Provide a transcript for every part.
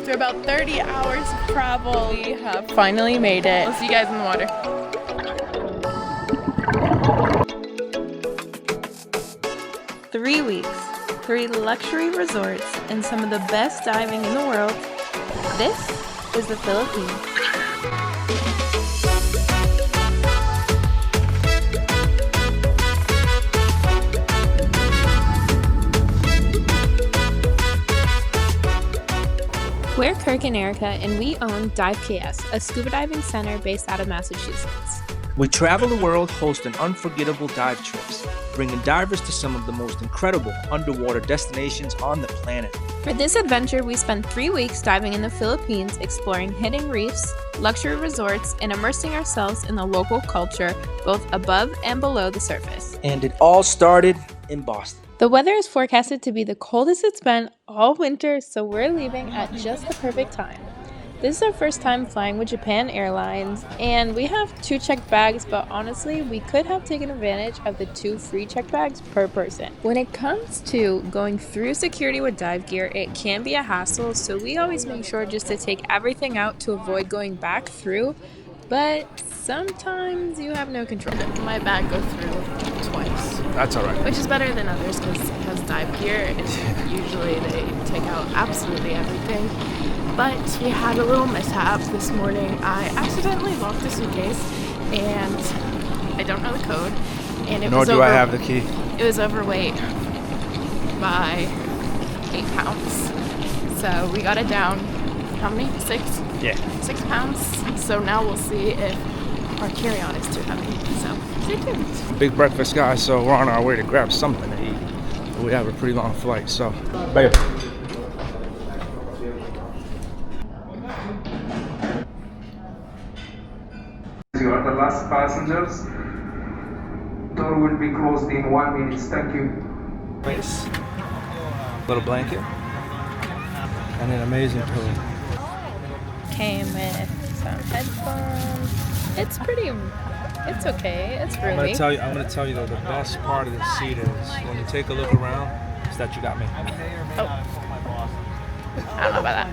After about 30 hours of travel, we have finally made it. We'll see you guys in the water. 3 weeks, 3 luxury resorts, and some of the best diving in the world. This is the Philippines. We're Kirk and Erica, and we own Dive KS, a scuba diving center based out of Massachusetts. We travel the world hosting unforgettable dive trips, bringing divers to some of the most incredible underwater destinations on the planet. For this adventure, we spent 3 weeks diving in the Philippines, exploring hidden reefs, luxury resorts, and immersing ourselves in the local culture, both above and below the surface. And it all started in Boston. The weather is forecasted to be the coldest it's been all winter, so we're leaving at just the perfect time. This is our first time flying with Japan Airlines, and we have 2 checked bags, but honestly, we could have taken advantage of the 2 free checked bags per person. When it comes to going through security with dive gear, it can be a hassle, so we always make sure just to take everything out to avoid going back through, but sometimes you have no control. My bag goes through twice. That's all right. Which is better than others because it has dive gear, and usually they take out absolutely everything. But we had a little mishap this morning. I accidentally locked the suitcase, and I don't know the code. And Nor do I have the key. It was overweight by 8 pounds. So we got it down. How many? 6? Yeah. 6 pounds. So now we'll see if our carry-on is too heavy. So stay tuned. Big breakfast, guys, so we're on our way to grab something to eat. We have a pretty long flight, so. Bye. You are the last passengers. Door will be closed in 1 minute. Thank you. Nice. Little blanket. And an amazing pillow. Came with some headphones. It's okay. It's roomy. I'm gonna tell you though, the best part of the seat is when you take a look around, is that you got me. Oh. I don't know about that.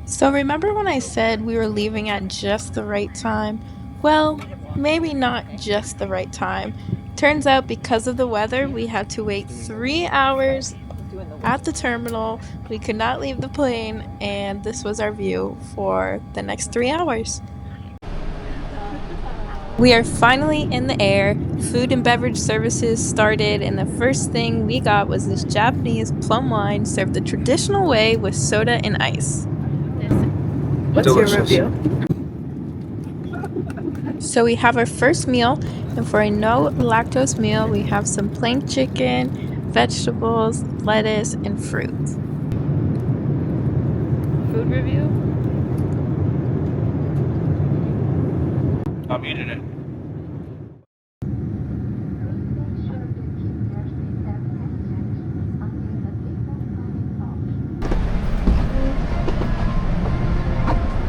So remember when I said we were leaving at just the right time? Well, maybe not just the right time. Turns out because of the weather, we had to wait 3 hours at the terminal. We could not leave the plane, and this was our view for the next 3 hours. We are finally in the air. Food and beverage services started, and the first thing we got was this Japanese plum wine served the traditional way with soda and ice. What's Delicious. your review? So we have our first meal, and for a no lactose meal, we have some plain chicken, vegetables, lettuce, and fruit. Food review? I'm eating it.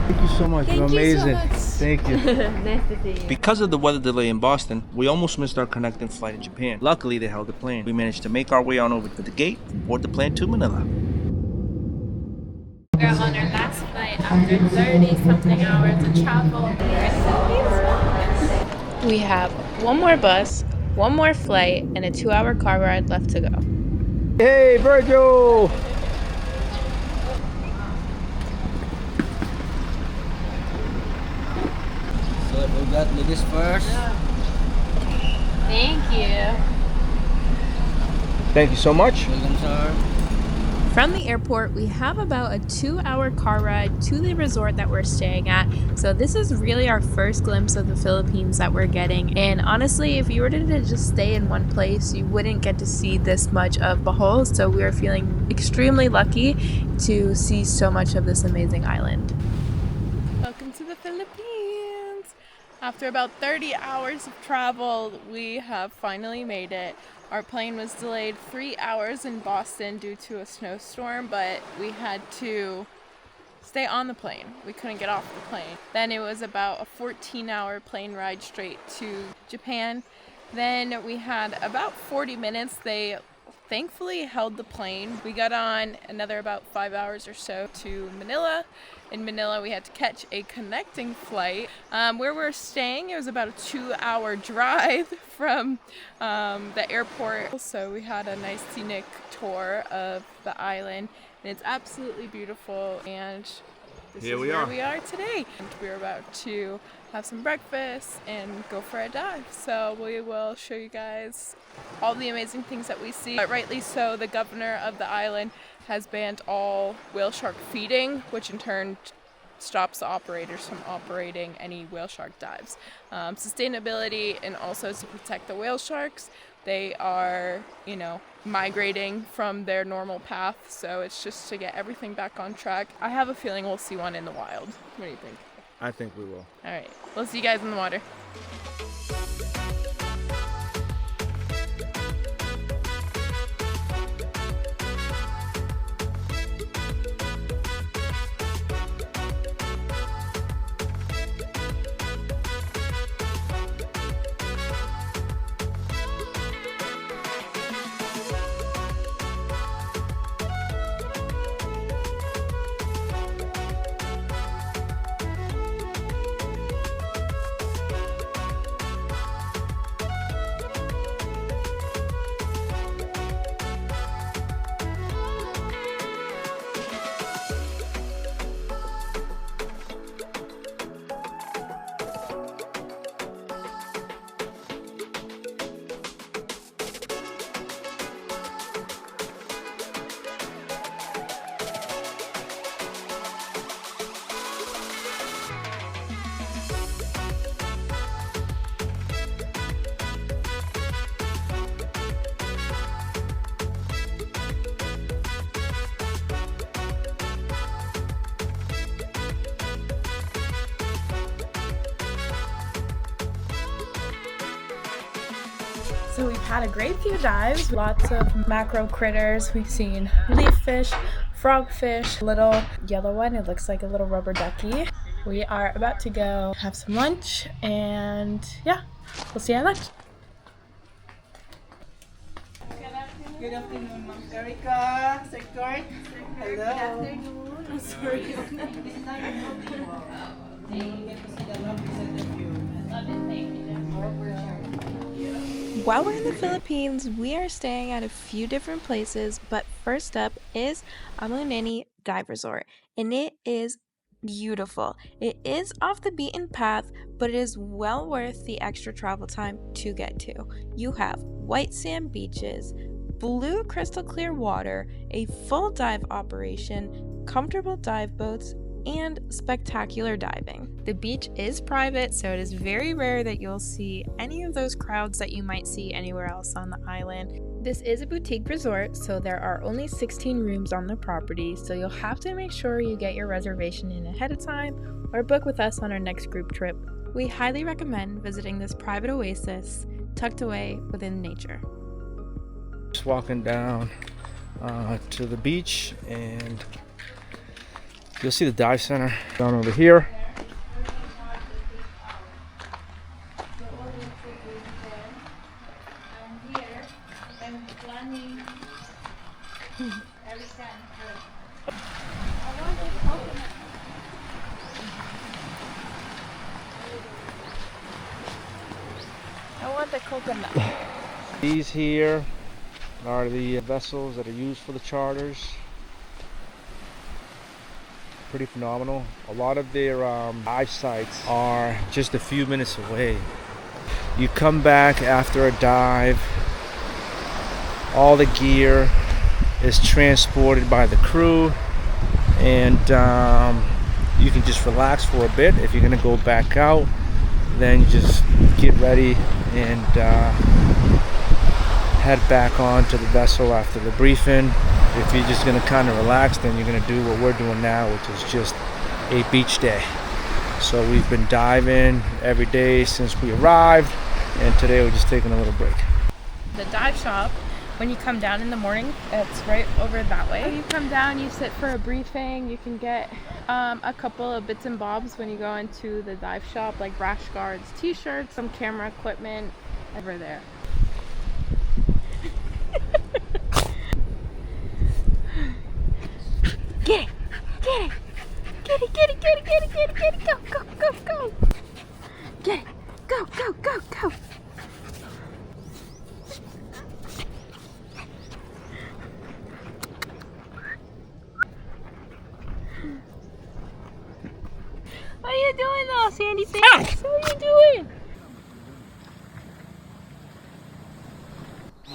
Thank you so much. You're amazing. Thank you. Nice to see you. Because of the weather delay in Boston, we almost missed our connecting flight in Japan. Luckily, they held the plane. We managed to make our way on over to the gate and board the plane to Manila. We're on our last flight after 30-something hours of travel. We have one more bus, one more flight, and a 2-hour car ride left to go. Hey, Virgil! So we got ladies first. Thank you. Thank you so much. Welcome, sir. From the airport, we have about a 2-hour car ride to the resort that we're staying at. So this is really our first glimpse of the Philippines that we're getting. And honestly, if you were to just stay in one place, you wouldn't get to see this much of Bohol. So we are feeling extremely lucky to see so much of this amazing island. Welcome to the Philippines. After about 30 hours of travel, we have finally made it. Our plane was delayed 3 hours in Boston due to a snowstorm, but we had to stay on the plane. We couldn't get off the plane. Then it was about a 14-hour plane ride straight to Japan. Then we had about 40 minutes. They thankfully held the plane. We got on another about 5 hours or so to Manila. In Manila, we had to catch a connecting flight. Where we're staying, it was about a 2-hour drive from the airport. So we had a nice scenic tour of the island, and it's absolutely beautiful. And this is where we are today. And we're about to have some breakfast and go for a dive. So we will show you guys all the amazing things that we see. But rightly so, the governor of the island has banned all whale shark feeding, which in turn stops the operators from operating any whale shark dives. Sustainability, and also to protect the whale sharks. They are, migrating from their normal path, so it's just to get everything back on track. I have a feeling we'll see one in the wild. What do you think? I think we will. All right, we'll see you guys in the water. So we've had a great few dives, lots of macro critters. We've seen leaf fish, frogfish, little yellow one, it looks like a little rubber ducky. We are about to go have some lunch, and yeah, we'll see you at lunch. Good afternoon, Ma'am Erica. Secretary. Hello. Good afternoon. I'm sorry. While we're in the Philippines, we are staying at a few different places, but first up is Amun Dive Resort, and it is beautiful. It is off the beaten path, but it is well worth the extra travel time to get to. You have white sand beaches, blue crystal clear water, a full dive operation, comfortable dive boats, and spectacular diving. The beach is private, so it is very rare that you'll see any of those crowds that you might see anywhere else on the island. This is a boutique resort, so there are only 16 rooms on the property, so you'll have to make sure you get your reservation in ahead of time or book with us on our next group trip. We highly recommend visiting this private oasis tucked away within nature. Just walking down to the beach, and you'll see the dive center down over here. I want the coconut. These here are the vessels that are used for the charters. Pretty phenomenal. A lot of their dive sites are just a few minutes away. You come back after a dive, all the gear is transported by the crew, and you can just relax for a bit. If you're gonna go back out, then you just get ready and head back on to the vessel after the briefing. If you're just gonna kind of relax, then you're gonna do what we're doing now, which is just a beach day. So we've been diving every day since we arrived, and today we're just taking a little break. The dive shop, when you come down in the morning, it's right over that way. You come down, you sit for a briefing, you can get a couple of bits and bobs when you go into the dive shop, like rash guards, t-shirts, some camera equipment over there. Get it! Get it! Get it! Get it! Get it! Get it! Get it! Get it! Go! Go! Go! Go! Get it! Go! Go! Go! Go! What are you doing though, Sandy Face? What are you doing?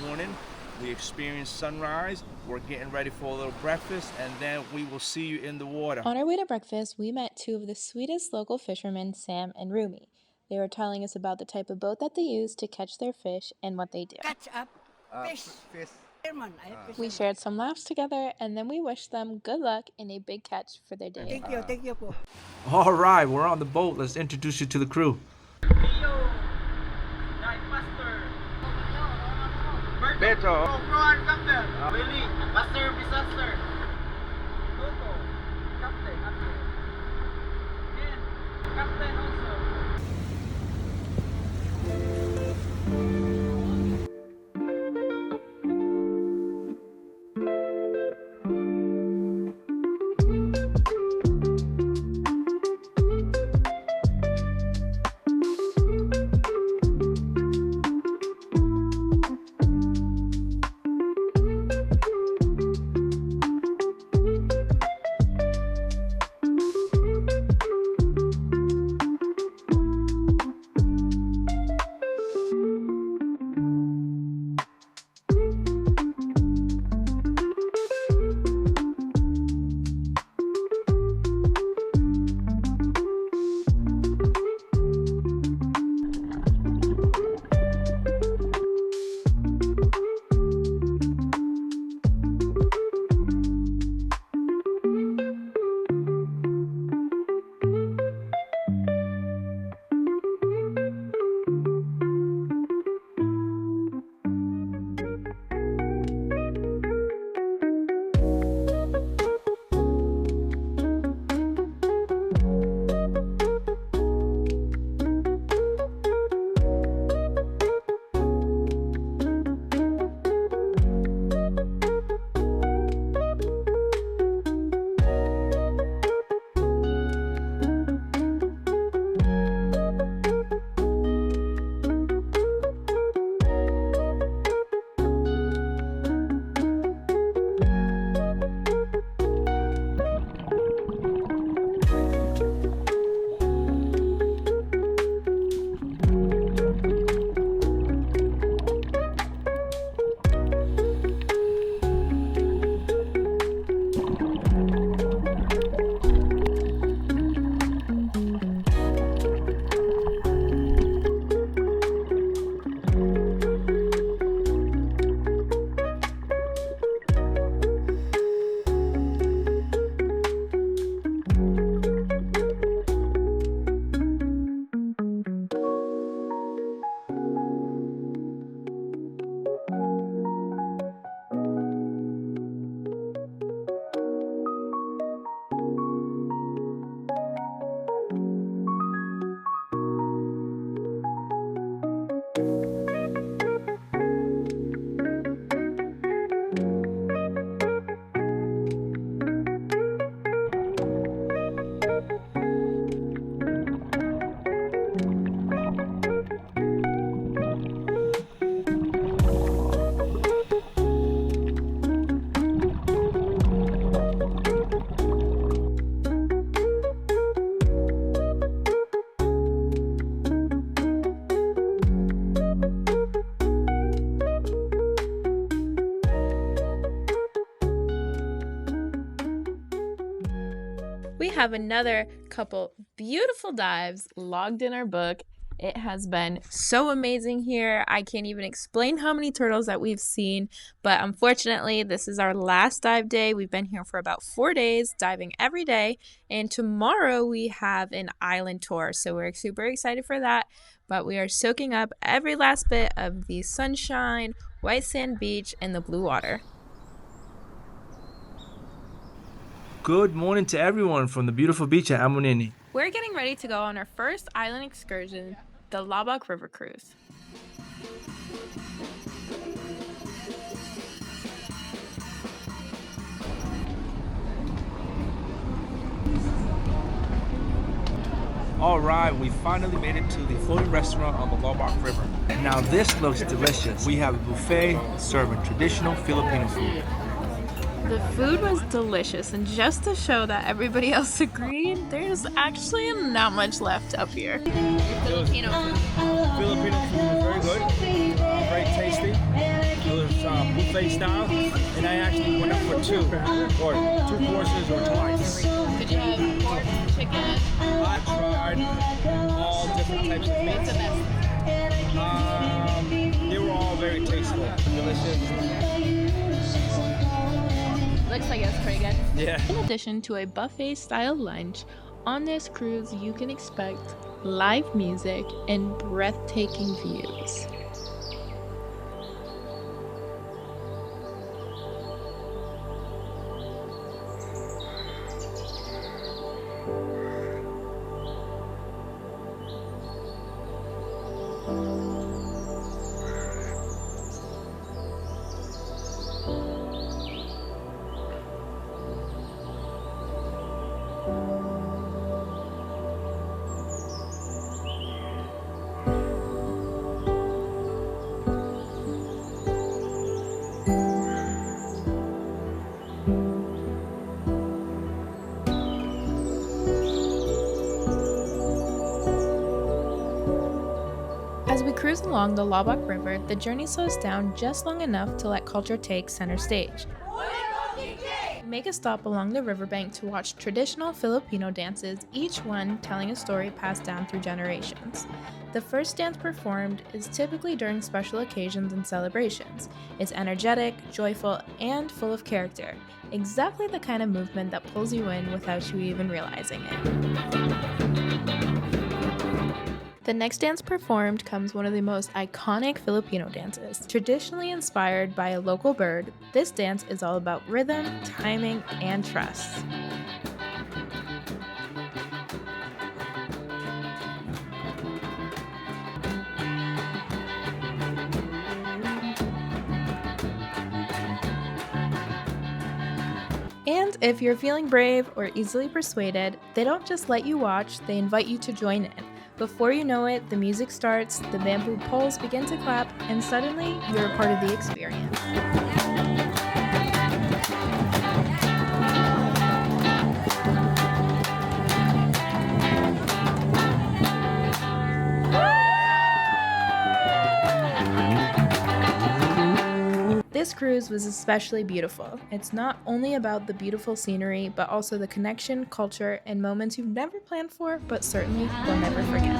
Morning, we experienced sunrise. We're getting ready for a little breakfast, and then we will see you in the water. On our way to breakfast, we met two of the sweetest local fishermen, Sam and Rumi. They were telling us about the type of boat that they use to catch their fish and what they do. Catch up fish. Fisherman. We shared some laughs together, and then we wished them good luck in a big catch for their day. Thank you po. All right, we're on the boat. Let's introduce you to the crew. Beto. Willie, Master, Disaster. Toto, Captain. Ken, Captain also. We have another couple beautiful dives logged in our book. It has been so amazing here. I can't even explain how many turtles that we've seen, but unfortunately, this is our last dive day. We've been here for about 4 days, diving every day, and tomorrow we have an island tour, so we're super excited for that, but we are soaking up every last bit of the sunshine, white sand beach, and the blue water. Good morning to everyone from the beautiful beach at Amun. We're getting ready to go on our first island excursion, the Loboc River Cruise. All right, we finally made it to the floating restaurant on the Loboc River. Now this looks delicious. We have a buffet serving traditional Filipino food. The food was delicious, and just to show that everybody else agreed, there's actually not much left up here. Filipino food. Filipino food was very good, very tasty. It was buffet style, and I actually went up for two courses or twice. Did you have pork, chicken? I tried all different types of meats. What's the best? They were all very tasteful, delicious. Looks like it's pretty good. Yeah. In addition to a buffet-style lunch, on this cruise you can expect live music and breathtaking views. As we cruise along the Loboc River, the journey slows down just long enough to let culture take center stage. We make a stop along the riverbank to watch traditional Filipino dances, each one telling a story passed down through generations. The first dance performed is typically during special occasions and celebrations. It's energetic, joyful, and full of character. Exactly the kind of movement that pulls you in without you even realizing it. The next dance performed comes one of the most iconic Filipino dances. Traditionally inspired by a local bird, this dance is all about rhythm, timing, and trust. And if you're feeling brave or easily persuaded, they don't just let you watch, they invite you to join in. Before you know it, the music starts, the bamboo poles begin to clap, and suddenly you're a part of the experience. This cruise was especially beautiful. It's not only about the beautiful scenery, but also the connection, culture, and moments you've never planned for, but certainly will never forget.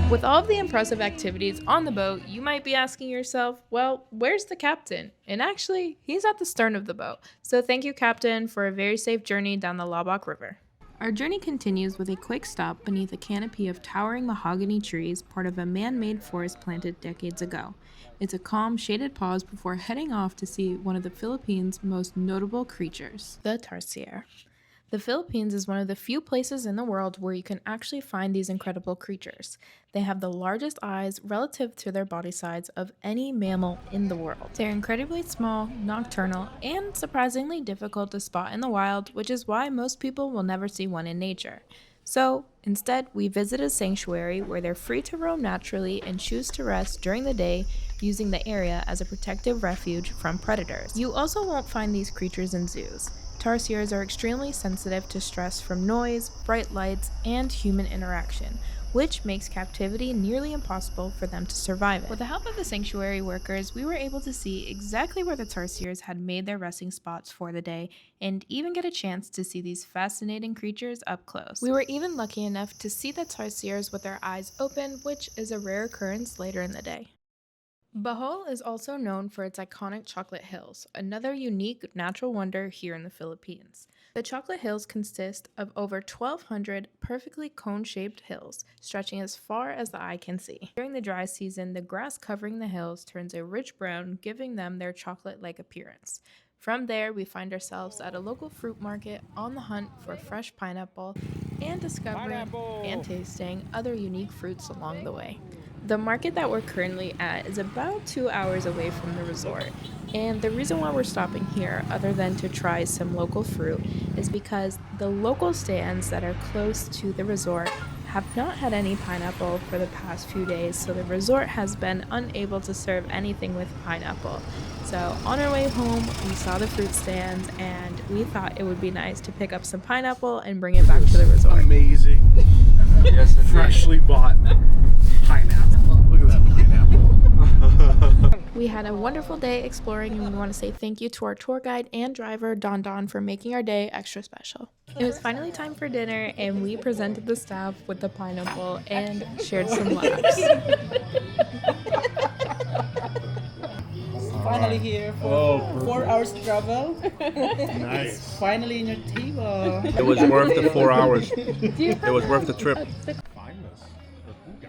With all of the impressive activities on the boat, you might be asking yourself, well, where's the captain? And actually, he's at the stern of the boat. So thank you, Captain, for a very safe journey down the Loboc River. Our journey continues with a quick stop beneath a canopy of towering mahogany trees, part of a man-made forest planted decades ago. It's a calm, shaded pause before heading off to see one of the Philippines' most notable creatures, the Tarsier. The Philippines is one of the few places in the world where you can actually find these incredible creatures. They have the largest eyes relative to their body size of any mammal in the world. They're incredibly small, nocturnal, and surprisingly difficult to spot in the wild, which is why most people will never see one in nature. So, instead, we visit a sanctuary where they're free to roam naturally and choose to rest during the day, using the area as a protective refuge from predators. You also won't find these creatures in zoos. Tarsiers are extremely sensitive to stress from noise, bright lights, and human interaction, which makes captivity nearly impossible for them to survive in. With the help of the sanctuary workers, we were able to see exactly where the Tarsiers had made their resting spots for the day, and even get a chance to see these fascinating creatures up close. We were even lucky enough to see the Tarsiers with their eyes open, which is a rare occurrence later in the day. Bohol is also known for its iconic chocolate hills, another unique natural wonder here in the Philippines. The chocolate hills consist of over 1,200 perfectly cone-shaped hills, stretching as far as the eye can see. During the dry season, the grass covering the hills turns a rich brown, giving them their chocolate-like appearance. From there, we find ourselves at a local fruit market on the hunt for fresh pineapple and discovering and tasting other unique fruits along the way. The market that we're currently at is about 2 hours away from the resort. And the reason why we're stopping here, other than to try some local fruit, is because the local stands that are close to the resort have not had any pineapple for the past few days, so the resort has been unable to serve anything with pineapple. So on our way home, we saw the fruit stands and we thought it would be nice to pick up some pineapple and bring it back to the resort. Amazing. Yes, indeed. Freshly bought pineapple. Look at that pineapple. We had a wonderful day exploring, and we want to say thank you to our tour guide and driver, Don Don, for making our day extra special. It was finally time for dinner, and we presented the staff with the pineapple and shared some laughs. Finally here for 4 hours travel. Nice. Finally in your table. It was worth the 4 hours. It was worth the trip.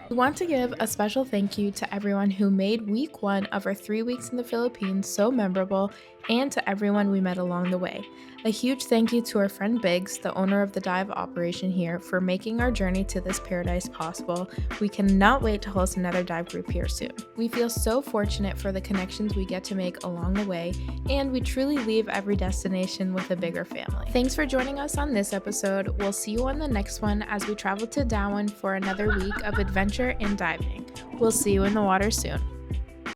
We want to give a special thank you to everyone who made week 1 of our 3 weeks in the Philippines so memorable, and to everyone we met along the way. A huge thank you to our friend Biggs, the owner of the dive operation here, for making our journey to this paradise possible. We cannot wait to host another dive group here soon. We feel so fortunate for the connections we get to make along the way, and we truly leave every destination with a bigger family. Thanks for joining us on this episode. We'll see you on the next one as we travel to Darwin for another week of adventure and diving. We'll see you in the water soon.